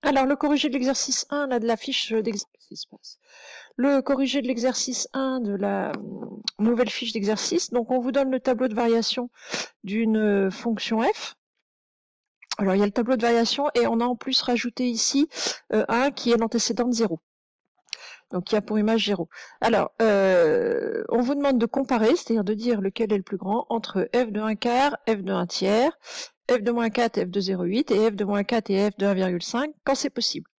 Alors, le corrigé de l'exercice 1, là, de la fiche d'exercice. Le corrigé de l'exercice 1 de la nouvelle fiche d'exercice. Donc, on vous donne le tableau de variation d'une fonction f. Alors, il y a le tableau de variation et on a en plus rajouté ici 1 qui est l'antécédent de 0. Donc, il y a pour image 0. Alors, on vous demande de comparer, c'est-à-dire de dire lequel est le plus grand entre f de 1 quart, f de 1 tiers, f de moins 4, f de 0,8 et f de moins 4 et f de 1,5 quand c'est possible.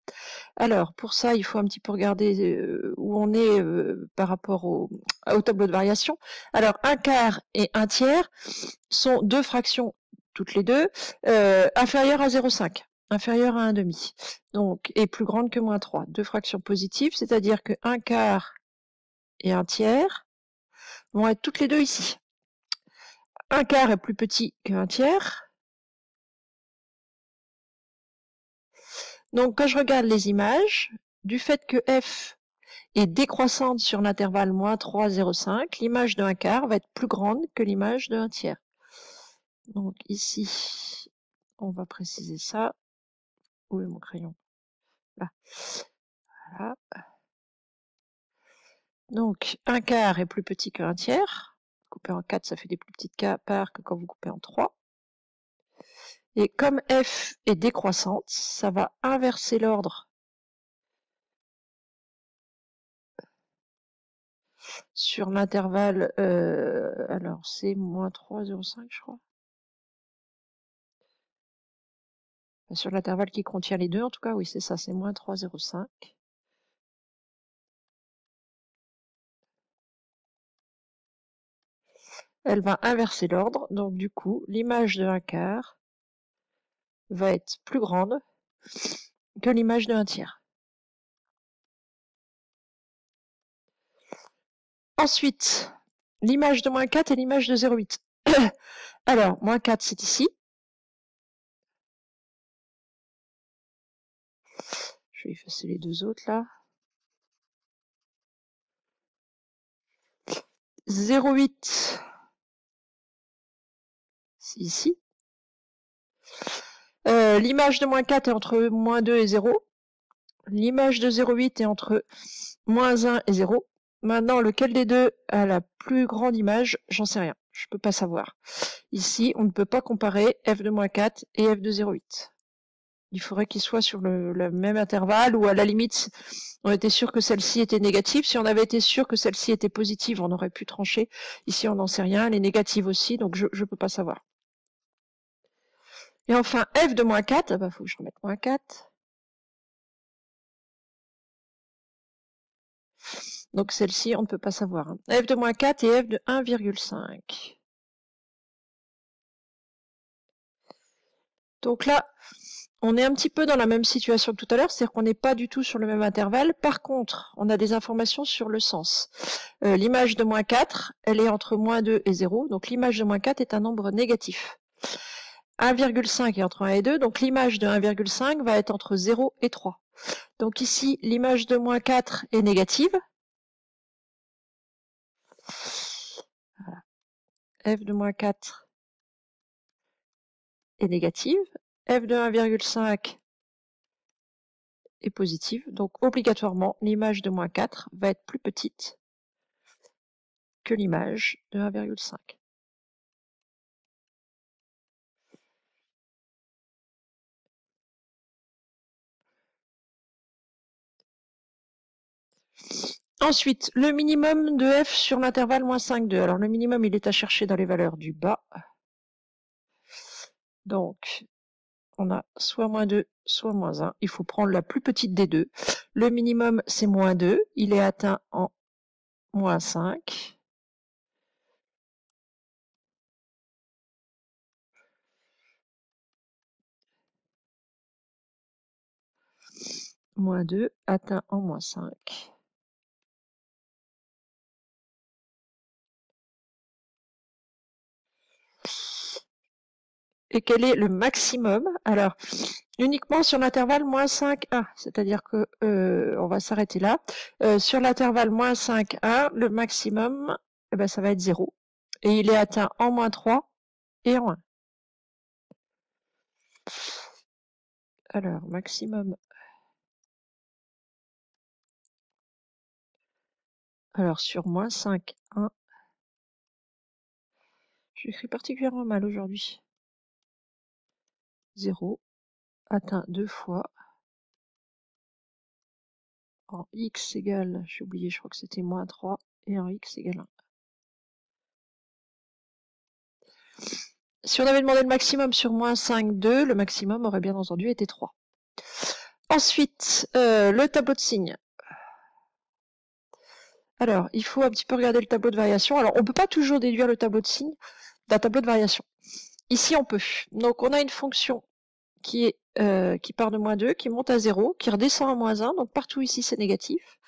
Alors, pour ça, il faut un petit peu regarder où on est par rapport au tableau de variation. Alors, 1 quart et 1 tiers sont deux fractions, toutes les deux, inférieures à 0,5, inférieures à 1,5. Donc, et plus grandes que moins 3. Deux fractions positives, c'est-à-dire que 1 quart et 1 tiers vont être toutes les deux ici. 1 quart est plus petit que 1 tiers. Donc, quand je regarde les images, du fait que f est décroissante sur l'intervalle moins 3, 0,5, l'image de 1 quart va être plus grande que l'image de 1 tiers. Donc ici, on va préciser ça. Où est mon crayon? Là. Voilà. Donc 1 quart est plus petit que 1 tiers. Coupé en 4, ça fait des plus petites parts que quand vous coupez en 3. Et comme f est décroissante, ça va inverser l'ordre sur l'intervalle, alors c'est moins 3, 0,5 je crois. Sur l'intervalle qui contient les deux, en tout cas, oui, c'est ça, c'est moins 3, 0,5. Elle va inverser l'ordre, donc du coup, l'image de 1 quart va être plus grande que l'image de 1 tiers. Ensuite, l'image de moins 4 et l'image de 0,8. Alors, moins 4, c'est ici. Je vais effacer les deux autres, là. 0,8, c'est ici. L'image de moins 4 est entre moins 2 et 0. L'image de 0,8 est entre moins 1 et 0. Maintenant, lequel des deux a la plus grande image, j'en sais rien. Je ne peux pas savoir. Ici, on ne peut pas comparer f de moins 4 et f de 0,8. Il faudrait qu'ils soient sur le même intervalle, ou à la limite, on était sûr que celle-ci était négative. Si on avait été sûr que celle-ci était positive, on aurait pu trancher. Ici, on n'en sait rien. Elle est négative aussi, donc je ne peux pas savoir. Et enfin, f de moins 4, bah, faut que je remette moins 4. Donc celle-ci, on ne peut pas savoir. Hein. F de moins 4 et f de 1,5. Donc là, on est un petit peu dans la même situation que tout à l'heure, c'est-à-dire qu'on n'est pas du tout sur le même intervalle. Par contre, on a des informations sur le sens. L'image de moins 4, elle est entre moins 2 et 0, donc l'image de moins 4 est un nombre négatif. 1,5 est entre 1 et 2, donc l'image de 1,5 va être entre 0 et 3. Donc ici, l'image de moins 4 est négative. Voilà. F de moins 4 est négative. F de 1,5 est positive. Donc obligatoirement, l'image de moins 4 va être plus petite que l'image de 1,5. Ensuite, le minimum de f sur l'intervalle moins 5, 2. Alors le minimum, il est à chercher dans les valeurs du bas. Donc, on a soit moins 2, soit moins 1. Il faut prendre la plus petite des deux. Le minimum, c'est moins 2. Il est atteint en moins 5. Moins 2, atteint en moins 5. Et quel est le maximum? Alors, uniquement sur l'intervalle moins 5, 1. C'est-à-dire que on va s'arrêter là. Sur l'intervalle moins 5, 1, le maximum, eh ben, ça va être 0. Et il est atteint en moins 3 et en 1. Alors, maximum. Alors, sur moins 5, 1. J'écris particulièrement mal aujourd'hui. 0, atteint 2 fois. En x égale, j'ai oublié, je crois que c'était moins 3, et en x égale 1. Si on avait demandé le maximum sur moins 5, 2, le maximum aurait bien entendu été 3. Ensuite, le tableau de signes. Alors, il faut un petit peu regarder le tableau de variation. Alors, on ne peut pas toujours déduire le tableau de signes d'un tableau de variation. Ici, on peut. Donc, on a une fonction qui part de moins 2, qui monte à 0, qui redescend à moins 1. Donc, partout ici, c'est négatif.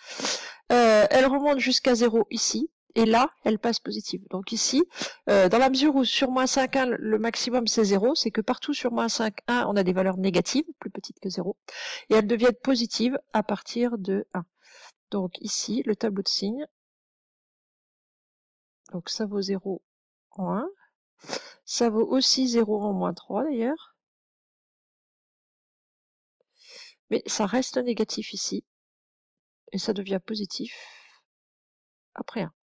Elle remonte jusqu'à 0 ici. Et là, elle passe positive. Donc ici, dans la mesure où sur moins 5,1, le maximum c'est 0, c'est que partout sur moins 5,1, on a des valeurs négatives, plus petites que 0, et elles deviennent positives à partir de 1. Donc ici, le tableau de signes, donc ça vaut 0 en 1, ça vaut aussi 0 en moins 3 d'ailleurs, mais ça reste négatif ici, et ça devient positif après 1.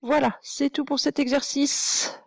Voilà, c'est tout pour cet exercice.